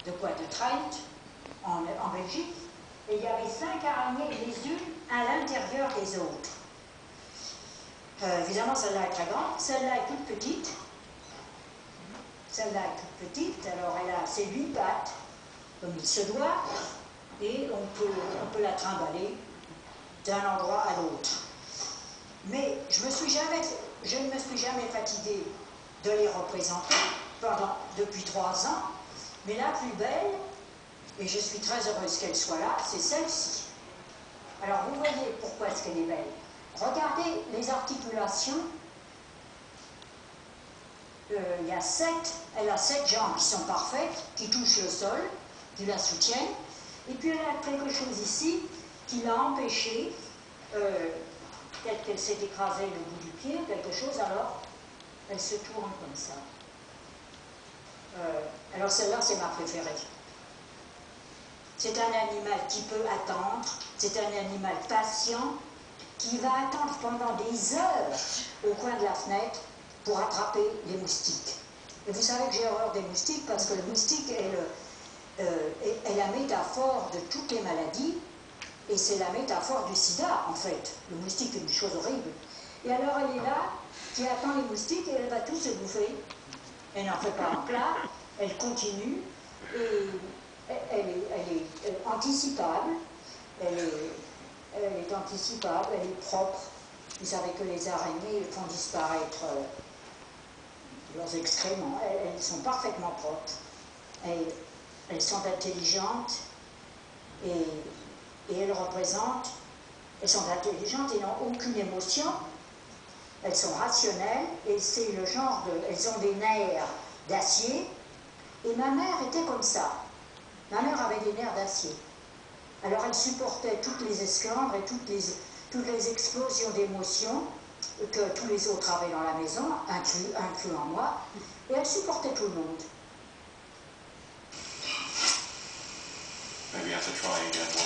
de Trent, en Belgique, et il y avait 5 araignées les unes à l'intérieur des autres. Évidemment, celle-là est très grande, celle-là est toute petite. Celle-là est toute petite, alors elle a ses 8 pattes, comme il se doit, et on peut la trimballer d'un endroit à l'autre. Mais je ne me suis jamais fatiguée de les représenter depuis 3 ans, mais la plus belle, et je suis très heureuse qu'elle soit là, c'est celle-ci. Alors vous voyez pourquoi est-ce qu'elle est belle. Regardez les articulations. Elle a 7 jambes qui sont parfaites, qui touchent le sol, qui la soutiennent. Et puis elle a quelque chose ici qui l'a empêchée, peut-être qu'elle s'est écrasée le bout du pied, quelque chose, alors elle se tourne comme ça. Alors celle-là, c'est ma préférée. C'est un animal qui peut attendre, c'est un animal patient, qui va attendre pendant des heures au coin de la fenêtre pour attraper les moustiques. Et vous savez que j'ai horreur des moustiques parce que le moustique est la métaphore de toutes les maladies et c'est la métaphore du sida en fait. Le moustique est une chose horrible. Et alors elle est là, qui attend les moustiques et elle va tout se bouffer. Elle n'en fait pas un plat, elle continue et elle est anticipable, elle est anticipable, elle est propre. Vous savez que les araignées font disparaître leurs excréments, elles sont parfaitement propres. Elles sont intelligentes et elles sont intelligentes et n'ont aucune émotion. Elles sont rationnelles et c'est le genre de... Elles ont des nerfs d'acier et ma mère était comme ça. Ma mère avait des nerfs d'acier. Alors elle supportait toutes les esclandres et toutes les explosions d'émotions que tous les autres avaient dans la maison, incluant moi, et elle supportait tout le monde. Maybe I have to try again.